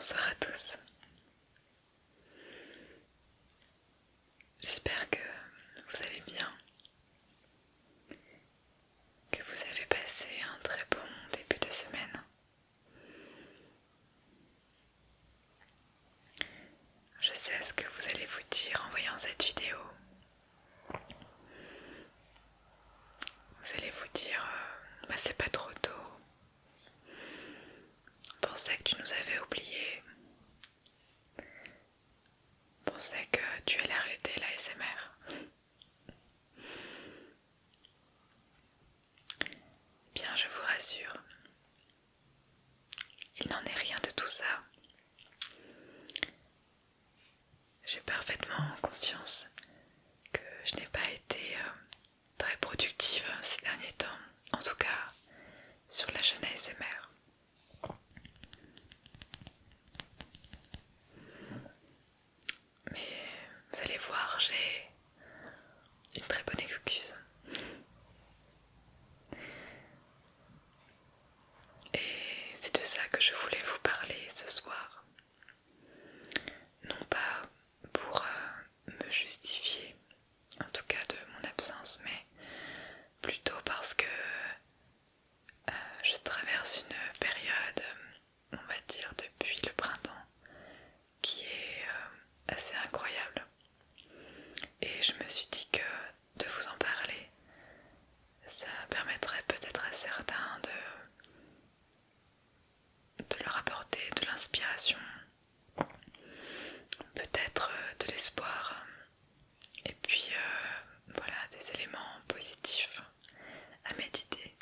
Bonsoir à tous. J'espère que vous allez bien, que vous avez passé un très bon début de semaine. Je sais ce que vous allez vous dire en voyant cette vidéo. Vous allez vous dire, c'est pas trop tôt. On pensait que tu nous avais oubliés. On pensait que tu allais arrêter la l'ASMR. Bien, je vous rassure, il n'en est rien de tout ça. J'ai parfaitement conscience que je n'ai pas été très productive ces derniers temps, en tout cas sur la chaîne ASMR. Mais vous allez voir, j'ai une très bonne excuse. Et c'est de ça que je voulais vous parler ce soir. Non pas pour me justifier, en tout cas de mon absence, mais plutôt parce que je traverse une période, on va dire depuis le printemps, qui est assez incroyable. Et je me suis dit que de vous en parler, ça permettrait peut-être à certains de leur apporter de l'inspiration, peut-être de l'espoir, et puis voilà, des éléments positifs à méditer.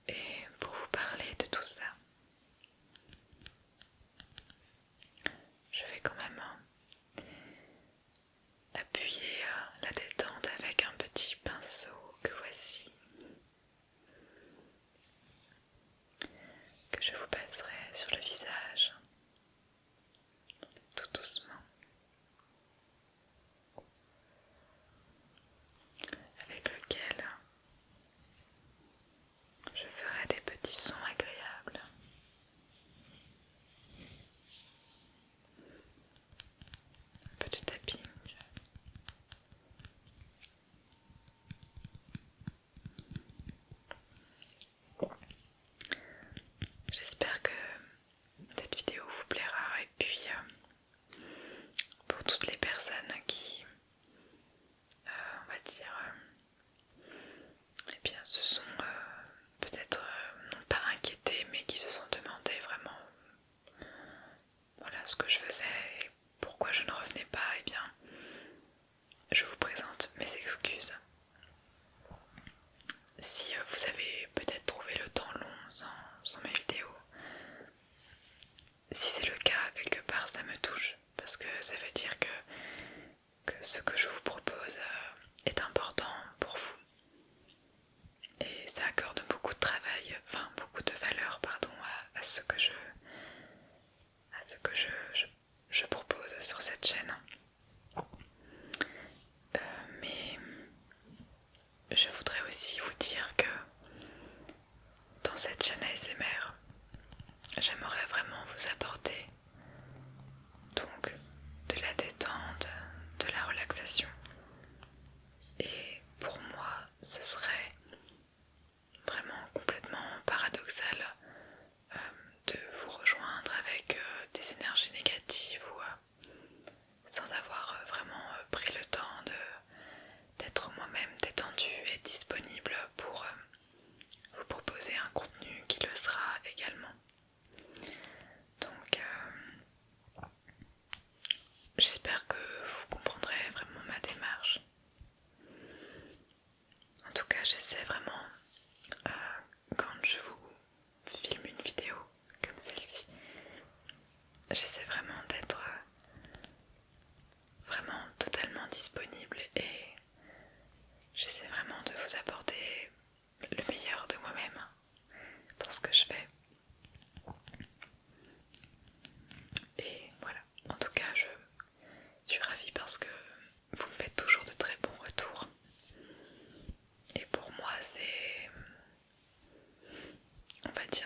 Et pour vous parler de tout ça, je vais quand même appuyer la détente avec un petit pinceau que voici, que je vous passerai sur le visage, tout doucement, avec lequel je ferai des petits sons agréables. Un peu de tapping. J'espère que cette vidéo vous plaira, et puis pour toutes les personnes qui, on va dire, eh bien, se sont peut-être non pas inquiétées, mais qui se sont demandé vraiment voilà ce que je faisais et pourquoi je ne revenais pas, eh bien, je vous présente mes excuses. Si vous avez peut-être trouvé le temps long sans mes vidéos, si c'est le cas, quelque part ça me touche, parce que ça veut dire que ce que je vous propose est important pour vous. Et ça accorde beaucoup de travail, enfin beaucoup de valeur, pardon, à ce que je propose sur cette chaîne. Mais je voudrais aussi vous dire que dans cette chaîne ASMR, j'aimerais vraiment vous apporter donc de la détente, de la relaxation. Et pour moi, ce serait vraiment complètement paradoxal de vous rejoindre avec des énergies négatives ou sans avoir vraiment pris le temps d'être moi-même détendu et disponible pour vous proposer un contenu qui le sera également. Donc j'espère que vous comprendrez vraiment ma démarche. En tout cas, j'essaie vraiment, quand je vous filme une vidéo comme celle-ci, j'essaie vraiment d'être vraiment totalement disponible et j'essaie vraiment de vous apporter le meilleur de moi-même dans ce que je fais. Et voilà, en tout cas, je suis ravie parce que vous me faites toujours de très bons retours. Et pour moi, c'est, on va dire,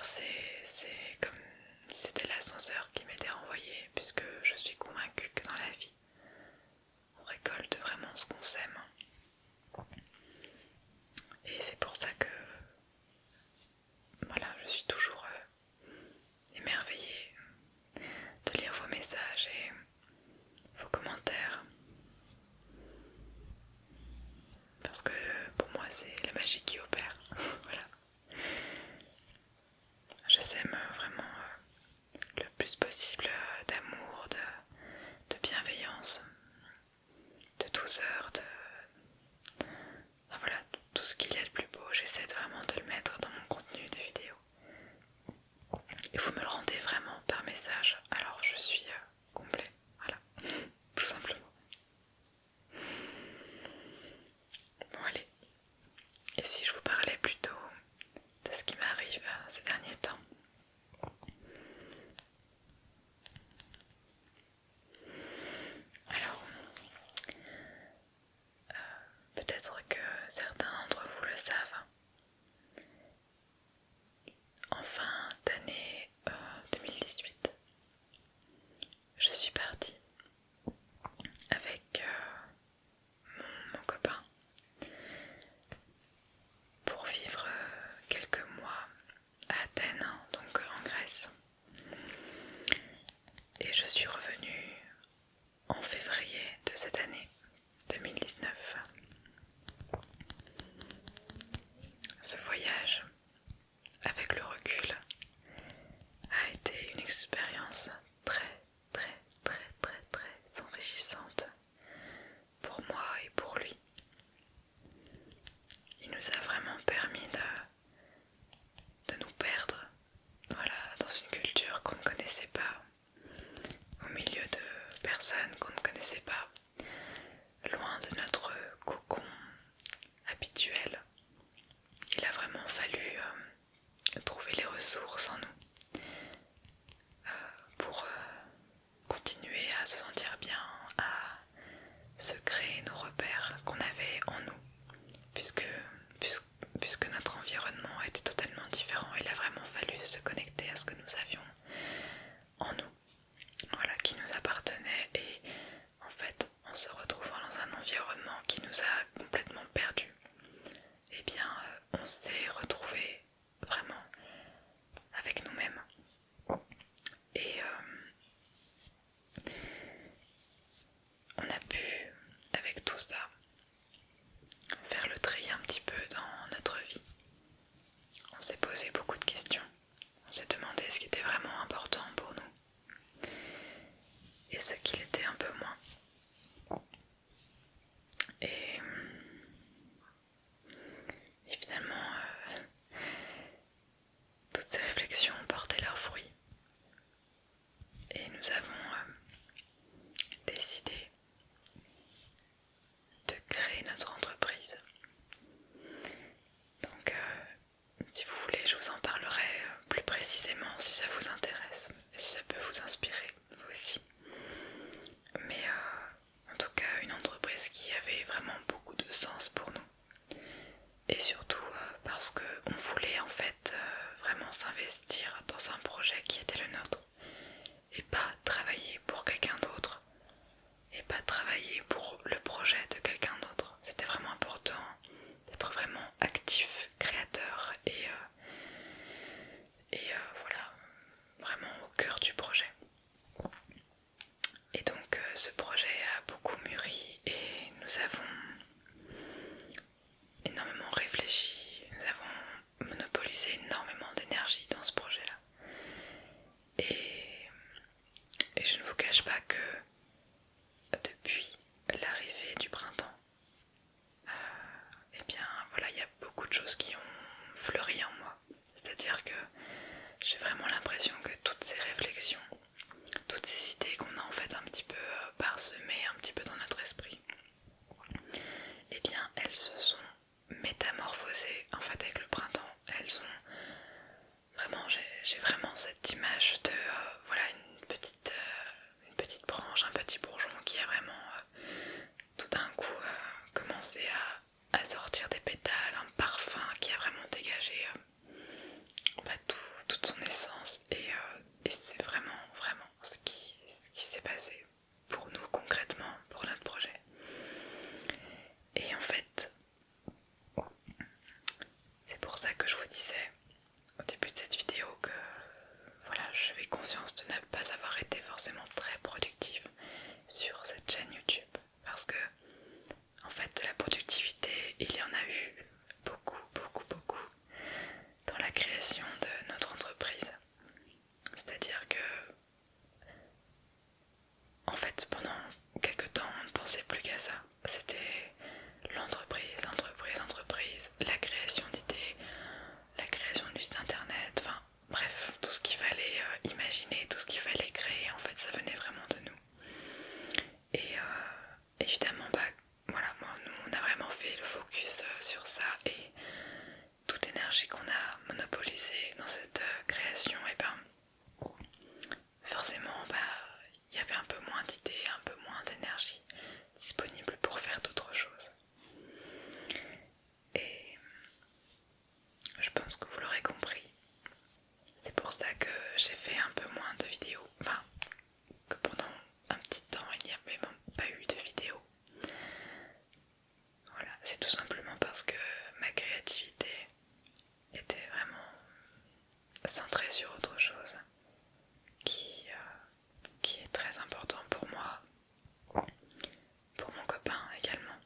savent. En fin d'année 2018, je suis partie avec mon copain pour vivre quelques mois à Athènes, donc en Grèce. Et je suis revenue en février de cette année 2019. Ce voyage, avec le recul, a été une expérience très enrichissante pour moi et pour lui. Il nous a vraiment permis de nous perdre, voilà, dans une culture qu'on ne connaissait pas, au milieu de personnes qu'on ne connaissait pas, loin de notre cocon habituel. Il a vraiment fallu trouver les ressources en nous pour continuer à se sentir bien, à se créer nos repères qu'on avait en nous, puisque notre environnement était totalement différent. Il a vraiment fallu se connecter à ce que nous avions en nous, voilà, qui nous appartenait, et en fait, en se retrouvant dans un environnement qui nous a complètement perdus, eh bien, on s'est retrouvés vraiment avec nous-mêmes. Et on a pu, avec tout ça, faire le tri un petit peu dans notre vie. On s'est posé beaucoup de questions. On s'est demandé ce qui était vraiment important pour nous et ce qui l'était un peu moins. Et finalement, toutes ces réflexions ont porté leurs fruits. Et nous avons décidé de créer notre entreprise. Donc, si vous voulez, je vous en parlerai plus précisément si ça vous intéresse et si ça peut vous inspirer, vous aussi. Mais en tout cas, une entreprise qui avait vraiment beaucoup de sens pour nous. Et surtout parce qu'on voulait en fait vraiment s'investir dans un projet qui était le nôtre. Et pas travailler pour quelqu'un d'autre. Et pas travailler pour le projet de quelqu'un d'autre. C'était vraiment important d'être vraiment actif, créateur et voilà, vraiment au cœur du projet. Et donc ce projet a beaucoup mûri et nous avons énormément réfléchi, nous avons monopolisé énormément d'énergie dans ce projet-là. Et je ne vous cache pas que depuis l'arrivée du printemps, eh bien voilà, il y a beaucoup de choses qui ont fleuri en moi. C'est-à-dire que j'ai vraiment l'impression que toutes ces réflexions, toutes ces idées qu'on a en fait un petit peu parsemées un petit peu dans notre esprit, eh bien elles se sont métamorphosées en fait avec le printemps. Elles ont vraiment, j'ai vraiment cette image de voilà, une petite branche, un petit bourgeon qui a vraiment tout d'un coup commencé à sortir des pétales, un parfum qui a vraiment dégagé toute son essence, et c'est vraiment ce qui s'est passé pour nous concrètement, pour notre projet. Et en fait, c'est pour ça que je vous disais au début de cette vidéo que voilà, j'avais conscience de ne pas avoir été forcément très productive sur cette chaîne YouTube, parce que en fait de la productivité il y en a eu beaucoup dans la création de notre entreprise. C'est-à-dire que en fait pendant quelques temps on ne pensait plus qu'à ça. C'était l'entreprise, la création d'idées, la création pense que vous l'aurez compris. C'est pour ça que j'ai fait un peu moins de vidéos, enfin que pendant un petit temps il n'y a même pas eu de vidéos. Voilà, c'est tout simplement parce que ma créativité était vraiment centrée sur autre chose qui est très important pour moi, pour mon copain également.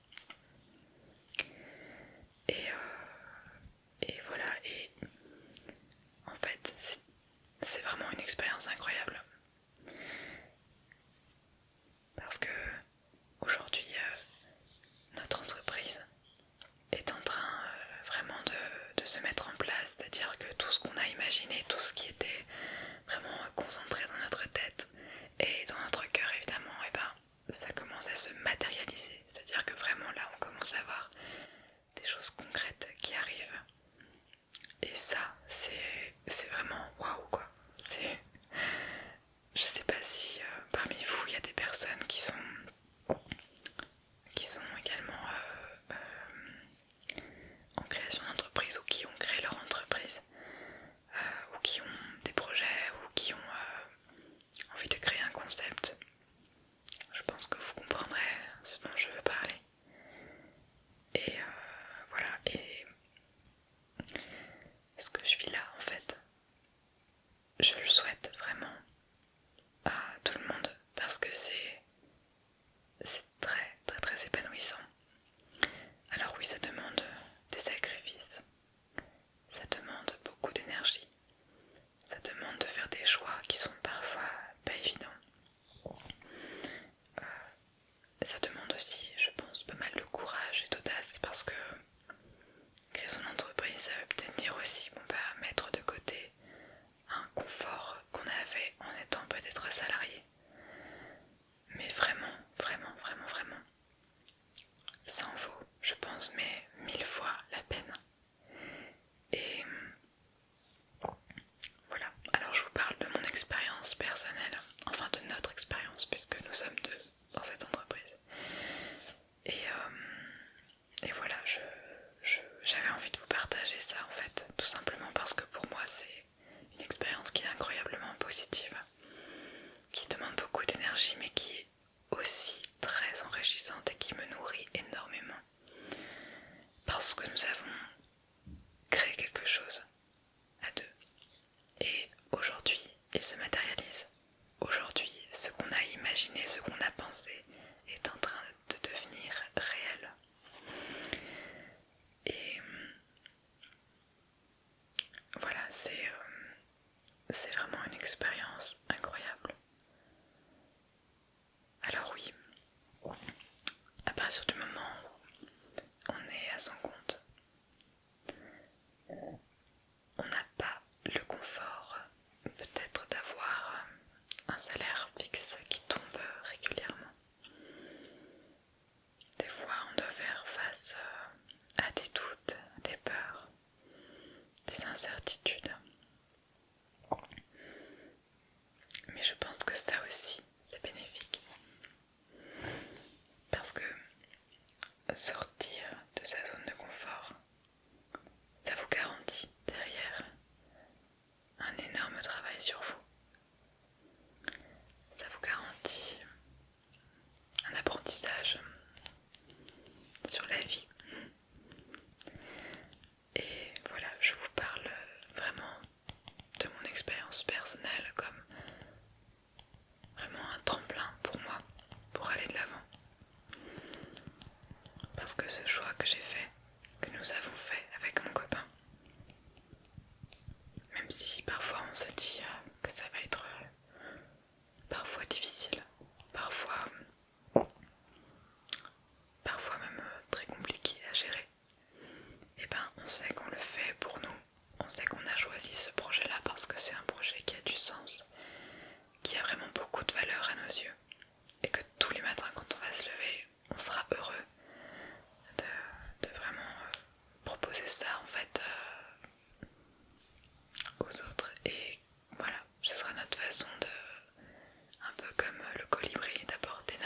Et voilà, et en fait c'est vraiment une expérience incroyable. Parce que aujourd'hui notre entreprise est en train vraiment de se mettre en place, c'est-à-dire que tout ce qu'on a imaginé, tout ce qui était vraiment concentré dans notre tête et dans notre cœur évidemment, et ben ça commence à se matérialiser, c'est-à-dire que vraiment là on commence à voir des choses concrètes qui arrivent. Et ça, c'est vraiment waouh quoi. Je sais pas si parmi vous il y a des personnes qui sont également en création d'entreprise ou qui ont créé leur entreprise ou qui ont des projets ou qui ont envie de créer un concept. Je pense que vous comprendrez ce dont je veux parler. Et voilà, et ce que je vis là en fait, je le souhaite vraiment à tout le monde parce que c'est très très très épanouissant. Alors oui, ça demande des sacrifices, ça demande beaucoup d'énergie, ça demande de faire des choix qui sont parfois pas évidents. Ça demande aussi, je pense, pas mal de courage et d'audace parce que créer son entreprise, ça veut peut-être dire aussi mettre de côté un confort qu'on avait en étant peut-être salarié. Mais vraiment, vraiment, vraiment, vraiment, ça en vaut, je pense, mais 1000 fois la peine. Et voilà, alors je vous parle de mon expérience personnelle, enfin de notre expérience puisque nous sommes deux dans cette entreprise. Et voilà, j'avais envie de vous partager ça en fait, tout simplement parce que pour moi c'est une expérience qui est incroyablement positive, qui demande beaucoup d'énergie mais qui est aussi très enrichissante et qui me nourrit énormément. Parce que nous avons créé quelque chose à deux. Et aujourd'hui, il se matérialise. Aujourd'hui, ce qu'on a imaginé, ce qu'on a pensé est en train de devenir réel. Et voilà, c'est vraiment une expérience incroyable. Alors oui, à partir du moment où on est à son compte, on n'a pas le confort peut-être d'avoir un salaire fixe qui tombe régulièrement. Des fois on doit faire face à des doutes, des peurs, des incertitudes. Mais je pense que ça aussi c'est bénéfique. Parce que sortir de sa zone de confort, ça vous garantit derrière un énorme travail sur vous. Ça vous garantit un apprentissage sur la vie. Et voilà, je vous parle vraiment de mon expérience personnelle comme vraiment un tremplin pour moi, pour aller de l'avant. Parce que ce choix que j'ai fait, que nous avons fait avec mon copain, même si parfois on se dit que ça va être parfois difficile, parfois même très compliqué à gérer, et ben on sait qu'on le fait pour nous, on sait qu'on a choisi ce projet-là parce que c'est un projet qui a du sens, qui a vraiment beaucoup de valeur à nos yeux, et que tous les matins quand on va se lever, on sera heureux de vraiment proposer ça en fait aux autres. Et voilà, ce sera notre façon de, un peu comme le colibri, d'apporter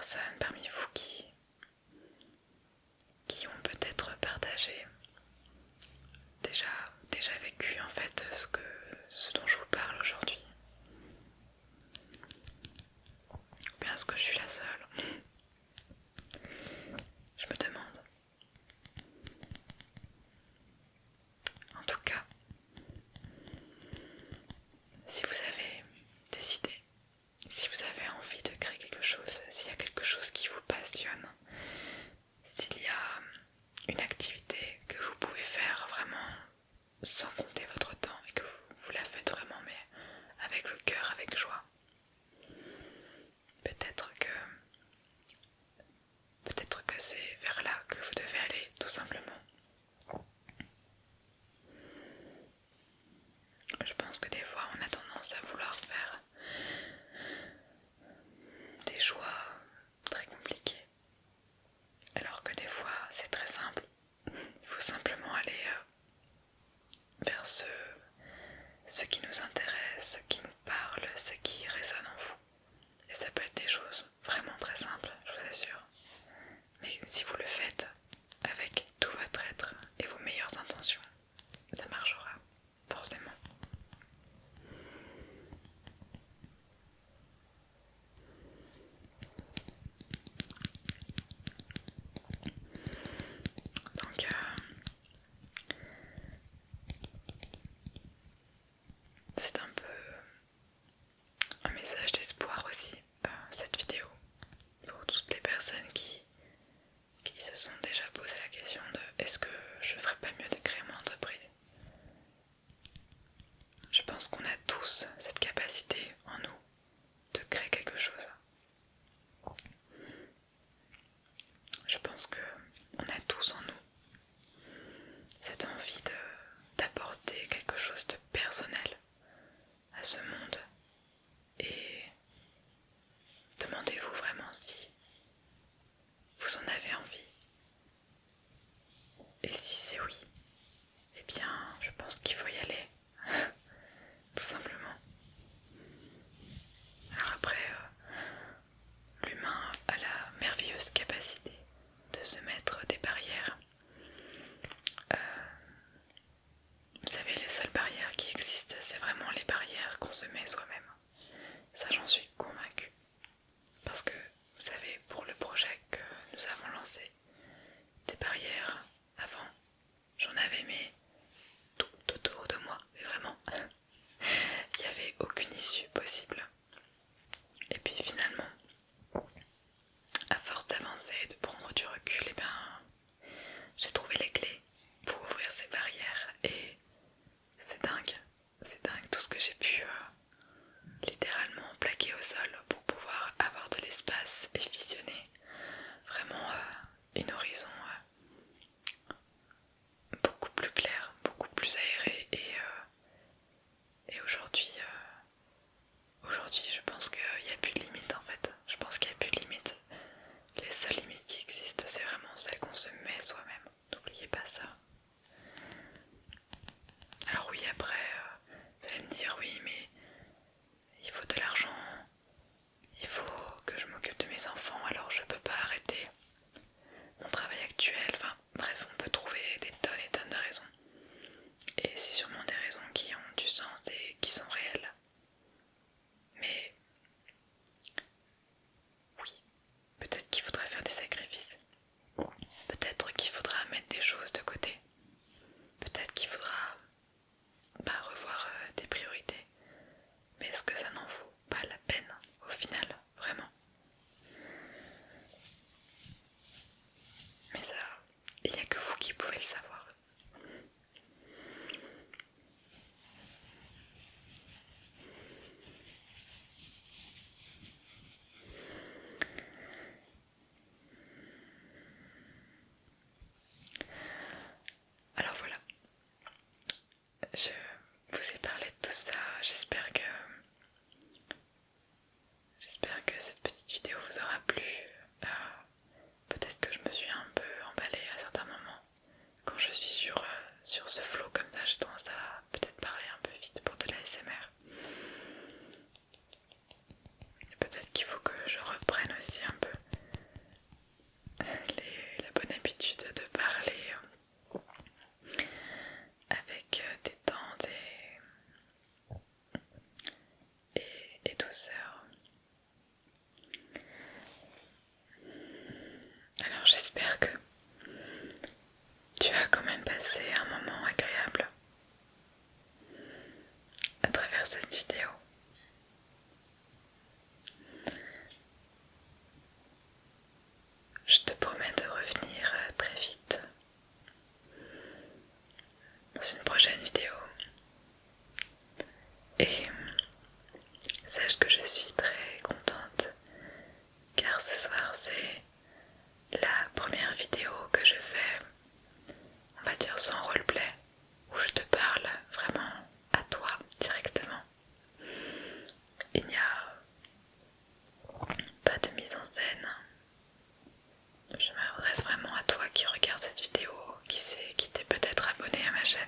personnes parmi vous qui ont peut-être partagé déjà vécu en fait ce dont je vous parle aujourd'hui. Ou bien est-ce que je suis la seule? Je me demande. En tout cas, si vous avez des idées, si vous avez envie de créer quelque chose, s'il y a quelque chose qui vous passionne, s'il y a une activité que vous pouvez faire vraiment sans compter votre temps et que vous la faites vraiment mais avec le cœur, avec joie, peut-être que c'est vers là que vous devez aller tout simplement. Je pense que des fois on a tendance à vouloir faire des choix très compliqués, alors que des fois c'est très simple. Il faut simplement aller vers ce qui nous intéresse, ce qui nous parle, ce qui résonne en vous. Et ça peut être des choses vraiment très simples, je vous assure. Mais si vous le faites avec tout votre être et vos meilleures intentions, ça marchera, forcément. Donc, c'est un peu un message d'espoir aussi, cette vidéo, pour toutes les personnes qui se sont déjà posé la question de est-ce que je ferais pas mieux de créer mon entreprise. Je pense qu'on a tous cette capacité en nous de créer quelque chose. Je pense qu'on a tous en nous cette envie d'apporter quelque chose de personnel à ce monde. Et demandez-vous vraiment si vous en avez envie. Et si c'est oui, eh bien je pense qu'il faut y aller. Tout simplement. Alors après, l'humain a la merveilleuse capacité de se mettre des barrières. Vous savez, les seules barrières qui existent, c'est vraiment les barrières qu'on se met soi-même. Ça, j'en suis convaincue. Parce que, vous savez, pour le projet que nous avons lancé, des barrières, avant, j'en avais mis tout autour de moi, mais vraiment, il n'y avait aucune issue possible. Et puis finalement, à force d'avancer et de prendre du recul, eh ben, j'ai trouvé les clés pour ouvrir ces barrières et c'est dingue tout ce que j'ai pu littéralement plaquer au sol pour pouvoir avoir de l'espace et visionner vraiment une horizon beaucoup plus clair, beaucoup plus aéré et aujourd'hui je pense qu'il n'y a plus de limite en fait. Je pense qu'il n'y a plus de limite. Les seules limites qui existent, c'est vraiment celles qu'on se met soi-même. N'oubliez pas ça. Alors oui, après, vous allez me dire oui, mais il faut de l'argent, il faut que je m'occupe de mes enfants, alors je peux pas arrêter mon travail actuel. Enfin bref, on peut trouver des tonnes et tonnes de raisons. Et c'est sûrement des raisons qui ont du sens et qui sont réelles. Mais oui, peut-être qu'il faudra faire des sacrifices. Peut-être qu'il faudra mettre des choses de côté. Peut-être qu'il faudra revoir des priorités. Mais est-ce que ça n'en vaut pas la peine au final, vraiment? Mais ça, il n'y a que vous qui pouvez le savoir. Alors voilà, je vous ai parlé de tout ça, j'espère que cette petite vidéo vous aura plu. Peut-être que je me suis un peu emballée à certains moments. Quand je suis sur ce flow comme ça, j'ai tendance à peut-être parler un peu vite pour de l'ASMR. Peut-être qu'il faut que je reprenne aussi un peu passer un moment agréable à travers cette vidéo. Je te promets de revenir très vite dans une prochaine vidéo. Et sache que je suis très contente car ce soir c'est la première vidéo que je fais, on va dire sans roleplay, où je te parle vraiment à toi directement. Il n'y a pas de mise en scène. Je m'adresse vraiment à toi qui regarde cette vidéo, qui t'est peut-être abonné à ma chaîne.